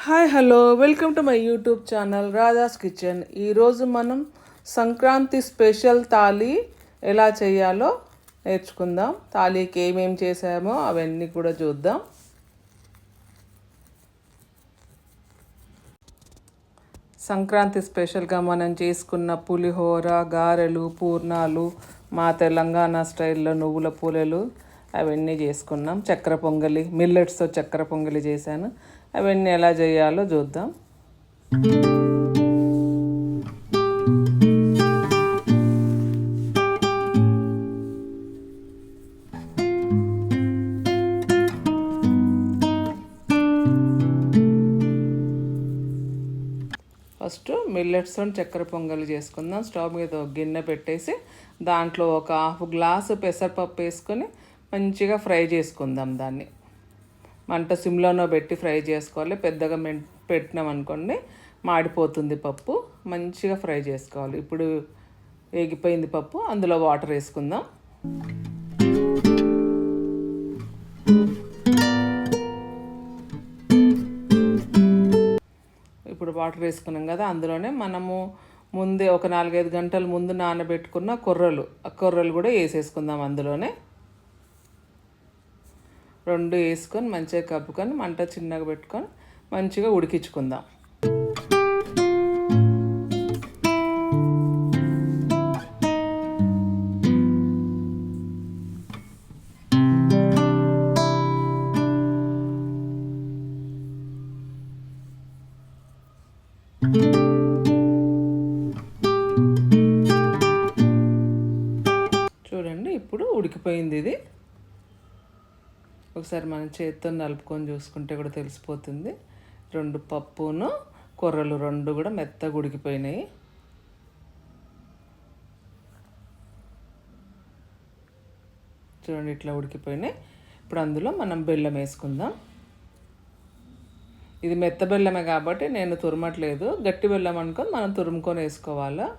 Hi hello welcome to my YouTube channel Radha's kitchen. ఈరోజు మనం Sankranti special తాళి ఎలా చేయాలో నేర్చుకుందాం. తాళికి ఏమేమి చేసామో అవన్నీ కూడా చూద్దాం. సంక్రాంతి స్పెషల్గా మనం చేసుకున్న పులిహోర, గారెలు, పూర్ణాలు, మా తెలంగాణ స్టైల్లో నువ్వుల పూలలు అవన్నీ చేసుకున్నాం. చక్కెర పొంగలి, మిల్లెట్స్తో చక్కెర పొంగలి చేశాను. అవన్నీ ఎలా చేయాలో చూద్దాం. ఫస్ట్ మిల్లెట్స్తో చక్కెర పొంగలి చేసుకుందాం. స్టవ్ మీద ఒక గిన్నె పెట్టేసి దాంట్లో ఒక హాఫ్ గ్లాసు పెసరపప్పు వేసుకొని మంచిగా ఫ్రై చేసుకుందాం. దాన్ని మంట సిమ్లోనో పెట్టి ఫ్రై చేసుకోవాలి. పెద్దగా పెట్టినాం అనుకోండి మాడిపోతుంది పప్పు. మంచిగా ఫ్రై చేసుకోవాలి. ఇప్పుడు వేగిపోయింది పప్పు, అందులో వాటర్ వేసుకుందాం. ఇప్పుడు వాటర్ వేసుకున్నాం కదా, అందులోనే మనము ముందే ఒక 4-5 గంటల ముందు నానబెట్టుకున్న కొర్రలు కూడా వేసేసుకుందాం. అందులోనే 2 వేసుకొని మంచిగా కప్పుకొని మంట చిన్నగా పెట్టుకొని మంచిగా ఉడికించుకుందాం. చూడండి, ఇప్పుడు ఉడికిపోయింది. ఇది ఒకసారి మనం చేతితో నలుపుకొని చూసుకుంటే కూడా తెలిసిపోతుంది. 2 పప్పును కొర్రలు 2 కూడా మెత్తగా ఉడికిపోయినాయి. చూడండి, ఇట్లా ఉడికిపోయినాయి. ఇప్పుడు అందులో మనం బెల్లం వేసుకుందాం. ఇది మెత్త బెల్లమే కాబట్టి నేను తురమట్లేదు. గట్టి బెల్లం అనుకొని మనం తురుముకొని వేసుకోవాలా.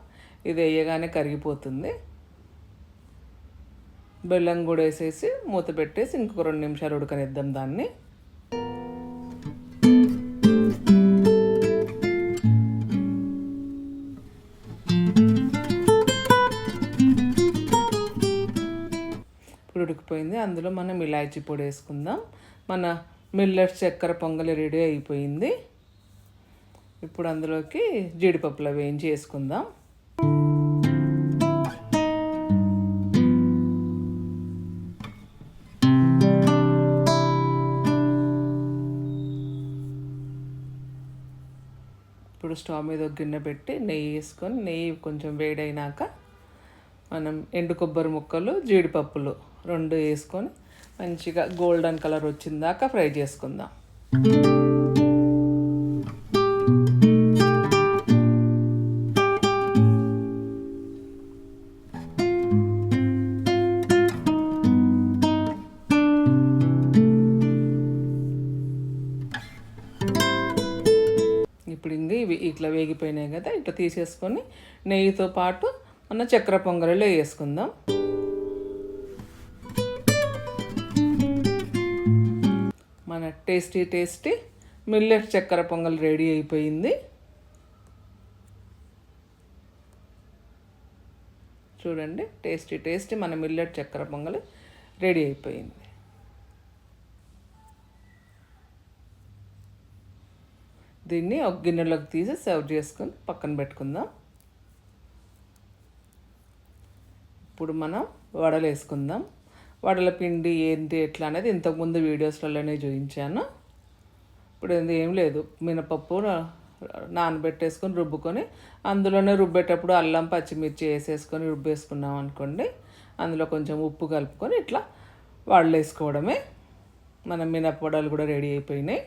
ఇది వేయగానే కరిగిపోతుంది. బెల్లం కూడా వేసేసి మూత పెట్టేసి ఇంకొక 2 నిమిషాలు ఉడకనిద్దాం దాన్ని. ఇప్పుడు ఉడికిపోయింది. అందులో మనం ఇలాచీ పొడి వేసుకుందాం. మన మిల్లెట్స్ చక్కెర పొంగలి రెడీ అయిపోయింది. ఇప్పుడు అందులోకి జీడిపప్పులు వేయించి వేసుకుందాం. ఇప్పుడు స్టవ్ మీద ఒక గిన్నె పెట్టి నెయ్యి వేసుకొని, నెయ్యి కొంచెం వేడైనాక మనం ఎండు కొబ్బరి ముక్కలు, జీడిపప్పులు 2 వేసుకొని మంచిగా గోల్డెన్ కలర్ వచ్చిందాకా ఫ్రై చేసుకుందాం. ఇప్పుడు ఇవి ఇట్లా వేగిపోయినాయి కదా, ఇట్లా తీసేసుకొని నెయ్యితో పాటు మన చక్కెర పొంగలిలో వేసుకుందాం. మన టేస్టీ మిల్లెట్ చక్కెర పొంగల్ రెడీ అయిపోయింది. చూడండి, టేస్టీ మన మిల్లెట్ చక్కెర పొంగల్ రెడీ అయిపోయింది. దీన్ని ఒక గిన్నెలోకి తీసి సర్వ్ చేసుకొని పక్కన పెట్టుకుందాం. ఇప్పుడు మనం వడలు వేసుకుందాం. వడల పిండి ఏంటి ఎట్లా అనేది ఇంతకుముందు వీడియోస్లలోనే చూపించాను. ఇప్పుడు ఏం లేదు, మినపప్పు నానబెట్టేసుకొని రుబ్బుకొని అందులోనే రుబ్బేటప్పుడు అల్లం పచ్చిమిర్చి వేసేసుకొని రుబ్బేసుకున్నాం అనుకోండి. అందులో కొంచెం ఉప్పు కలుపుకొని ఇట్లా వడలు వేసుకోవడమే. మన మినపవడలు కూడా రెడీ అయిపోయినాయి.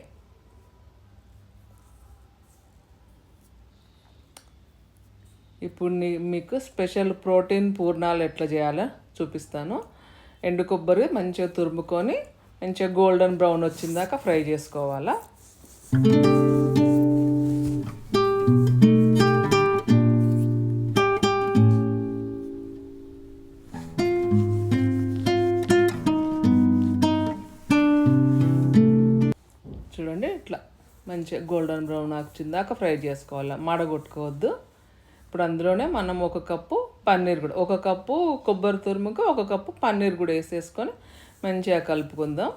ఇప్పుడు మీకు స్పెషల్ ప్రోటీన్ పూర్ణాలు ఎట్లా చేయాలో చూపిస్తాను. ఎండు కొబ్బరి మంచిగా తురుముకొని మంచిగా గోల్డెన్ బ్రౌన్ వచ్చిందాకా ఫ్రై చేసుకోవాలా. చూడండి, ఇట్లా మంచిగా గోల్డెన్ బ్రౌన్ వచ్చిందాక ఫ్రై చేసుకోవాలి, మాడగొట్టుకోవద్దు. ఇప్పుడు అందులోనే మనం 1 కప్పు పన్నీర్ కూడా, 1 కప్పు కొబ్బరి తురుముకు 1 కప్పు పన్నీర్ కూడా వేసేసుకొని మంచిగా కలుపుకుందాం.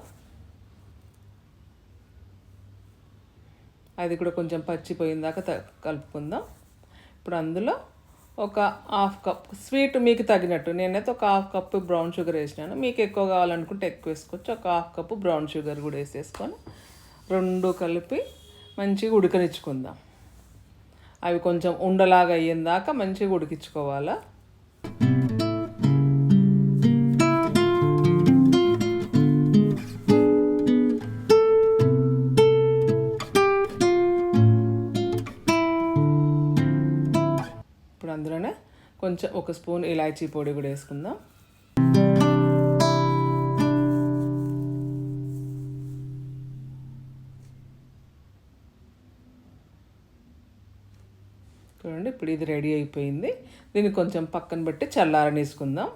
అది కూడా కొంచెం పచ్చిపోయిందాక కలుపుకుందాం. ఇప్పుడు అందులో ఒక 1/2 కప్ స్వీట్ మీకు తగినట్టు, నేనైతే ఒక 1/2 కప్పు బ్రౌన్ షుగర్ వేసినాను. మీకు ఎక్కువ కావాలనుకుంటే ఎక్కువ వేసుకోవచ్చు. ఒక 1/2 కప్పు బ్రౌన్ షుగర్ కూడా వేసేసుకొని 2 కలిపి మంచిగా ఉడకనిచ్చుకుందాం. అవి కొంచెం ఉండలాగా అయ్యేదాకా మంచిగా ఉడికించుకోవాలా. ఇప్పుడు అందులోనే కొంచెం 1 స్పూన్ ఇలాచీ పొడి కూడా వేసుకుందాం. చూడండి, ఇప్పుడు ఇది రెడీ అయిపోయింది. దీన్ని కొంచెం పక్కన పెట్టి చల్లారనిసుకుందాం.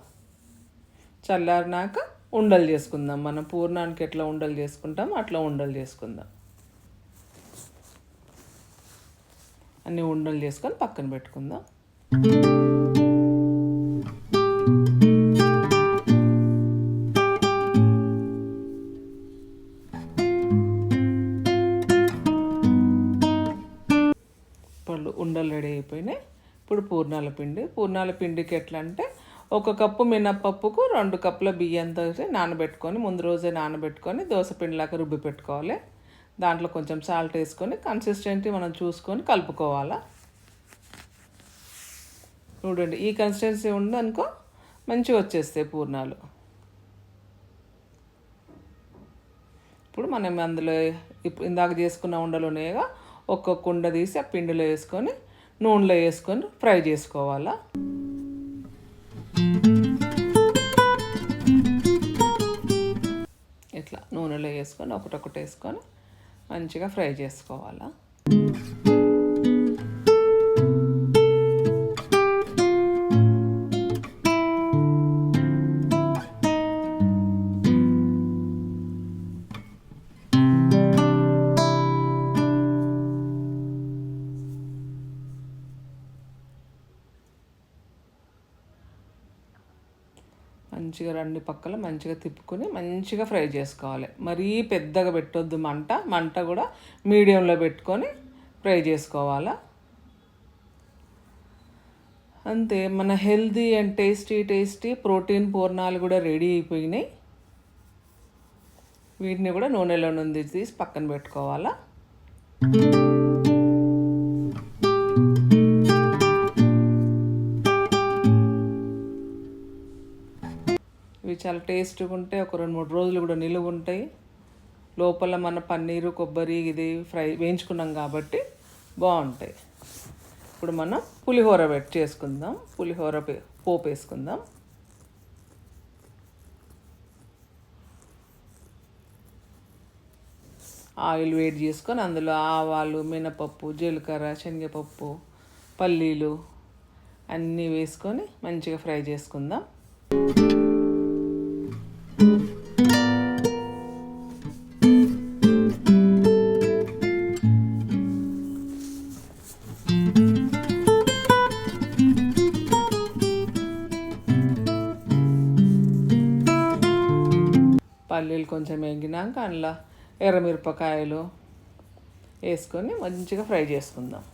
చల్లారినాక ఉండలు చేసుకుందాం. మనం పూర్ణానికి ఎట్లా ఉండలు చేసుకుంటాం అట్లా ఉండలు చేసుకుందాం. అన్ని ఉండలు చేసుకొని పక్కన పెట్టుకుందాం. ఉండలు రెడీ అయిపోయినాయి. ఇప్పుడు పూర్ణాల పిండికి ఎట్లా అంటే 1 కప్పు మినప్పప్పుకు 2 కప్పుల బియ్యంతో నానబెట్టుకొని, ముందు రోజే నానబెట్టుకొని దోశ పిండిలాగా రుబ్బి పెట్టుకోవాలి. దాంట్లో కొంచెం సాల్ట్ వేసుకొని కన్సిస్టెన్సీ మనం చూసుకొని కలుపుకోవాలా. చూడండి, ఈ కన్సిస్టెన్సీ ఉందనుకో మంచిగా వచ్చేస్తాయి పూర్ణాలు. ఇప్పుడు మనం అందులో ఇందాక చేసుకున్న ఉండలు ఉన్నాయిగా, ఒక్కొక్క కుండ తీసి ఆ పిండిలో వేసుకొని నూనెలో వేసుకొని ఫ్రై చేసుకోవాలా. ఇట్లా నూనెలో వేసుకొని ఒకటొకటి వేసుకొని మంచిగా ఫ్రై చేసుకోవాలా. మంచిగా 2 పక్కల మంచిగా తిప్పుకొని మంచిగా ఫ్రై చేసుకోవాలి. మరీ పెద్దగా పెట్టొద్దు మంట కూడా మీడియంలో పెట్టుకొని ఫ్రై చేసుకోవాలా. అంతే, మన హెల్దీ అండ్ టేస్టీ ప్రోటీన్ పూర్ణాలు కూడా రెడీ అయిపోయినాయి. వీటిని కూడా నూనెలో నుండి తీసి పక్కన పెట్టుకోవాలా. ఇవి చాలా టేస్ట్గా ఉంటాయి. ఒక 2-3 రోజులు కూడా నిలువ ఉంటాయి. లోపల మన పన్నీరు కొబ్బరి ఇది వేయించుకున్నాం కాబట్టి బాగుంటాయి. ఇప్పుడు మనం పులిహోర చేసుకుందాం. పులిహోర పోపు వేసుకుందాం. ఆయిల్ వేడి చేసుకొని అందులో ఆవాలు, మినపప్పు, జీలకర్ర, శనగపప్పు, పల్లీలు అన్నీ వేసుకొని మంచిగా ఫ్రై చేసుకుందాం. పల్లీలు కొంచెం వేగినాక అందులో ఎర్రమిరపకాయలు వేసుకొని మంచిగా ఫ్రై చేసుకుందాం.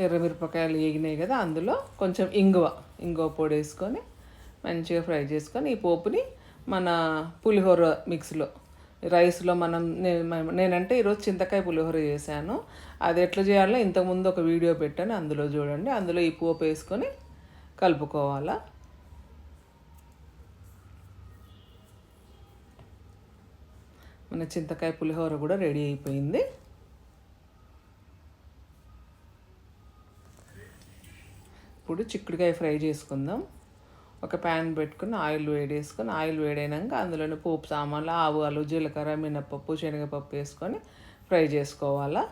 ఎర్రమిరపకాయలు వేగినాయి కదా, అందులో కొంచెం ఇంగువ పొడి వేసుకొని మంచిగా ఫ్రై చేసుకొని ఈ పోపుని మన పులిహోర మిక్స్లో రైస్లో నేనంటే ఈరోజు చింతకాయ పులిహోర చేశాను. అది ఎట్లా చేయాలో ఇంతకుముందు ఒక వీడియో పెట్టాను, అందులో చూడండి. అందులో ఈ పోపు వేసుకొని కలుపుకోవాలా. మన చింతకాయ పులిహోర కూడా రెడీ అయిపోయింది. ఇప్పుడు చిక్కుడుకాయ ఫ్రై చేసుకుందాం. ఒక ప్యాన్ పెట్టుకుని ఆయిల్ వేడేసుకొని ఆయిల్ వేడైనాక అందులోని పోపు సామాన్లు ఆవాలు జీలకర్ర మినపప్పు శనగపప్పు వేసుకొని ఫ్రై చేసుకోవాలా.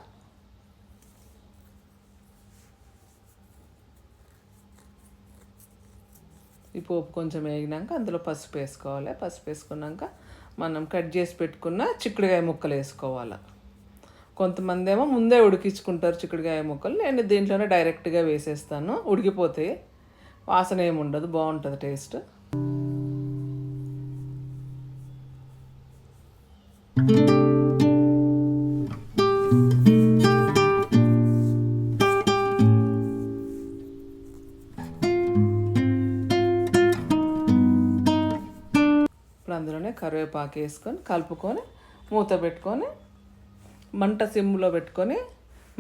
ఈ పోపు కొంచెం వేగినాక అందులో పసుపు వేసుకోవాలి. పసుపు వేసుకున్నాక మనం కట్ చేసి పెట్టుకున్న చిక్కుడుకాయ ముక్కలు వేసుకోవాలి. కొంతమంది ఏమో ముందే ఉడికించుకుంటారు చిక్కుడుకాయ ముక్కలు. నేను దీంట్లోనే డైరెక్ట్గా వేసేస్తాను, ఉడికిపోతే వాసన ఏమి ఉండదు, బాగుంటుంది టేస్ట్. ఇప్పుడు అందులోనే కరివేపాకు వేసుకొని కలుపుకొని మూత పెట్టుకొని మంట సిమ్లో పెట్టుకొని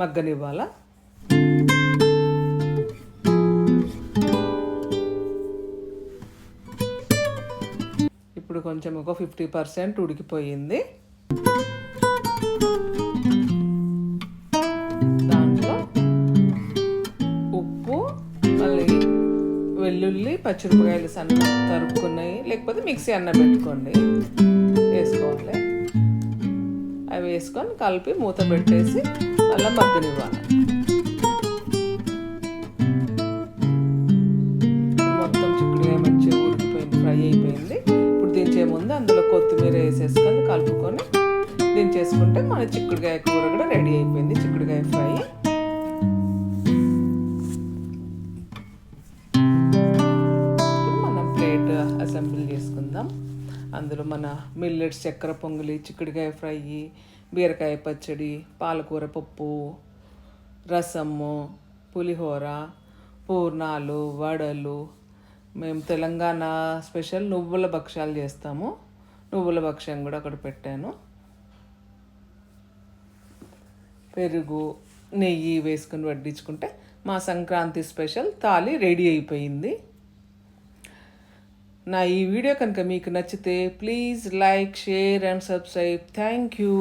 మగ్గనివ్వాలా. ఇప్పుడు కొంచెం ఒక 50% ఉడికిపోయింది. దాంట్లో ఉప్పు, మళ్ళీ వెల్లుల్లి పచ్చిమిరపకాయలు సన్న తరుక్కున్నాయి, లేకపోతే మిక్సీ అన్న పెట్టుకోండి, వేసుకోవాలి. అవి వేసుకొని కలిపి మూత పెట్టేసి అలా మగ్గనివ్వాలి. మొత్తం చిక్కుడుకాయ మంచిగా ఉడికిపోయింది, ఫ్రై అయిపోయింది. ఇప్పుడు దించే ముందు అందులో కొత్తిమీర వేసేసుకొని కలుపుకొని దించేసుకుంటే మన చిక్కుడుకాయ కూర కూడా రెడీ అయిపోయింది, చిక్కుడుకాయ ఫ్రై. ఇప్పుడు మనం ప్లేట్ అసెంబ్లీ చేసుకుందాం. అందులో మన మిల్లెట్స్ చక్కెర పొంగలి, చిక్కుడుకాయ ఫ్రై, బీరకాయ పచ్చడి, పాలకూర పప్పు, రసము, పులిహోర, పూర్ణాలు, వడలు. మేము తెలంగాణ స్పెషల్ నువ్వుల భక్ష్యాలు చేస్తాము, నువ్వుల భక్ష్యం కూడా అక్కడ పెట్టాను. పెరుగు నెయ్యి వేసుకొని వడ్డించుకుంటే మా సంక్రాంతి స్పెషల్ తాళి రెడీ అయిపోయింది. నా ఈ వీడియో కనుక మీకు నచ్చితే please like, share and subscribe. Thank you.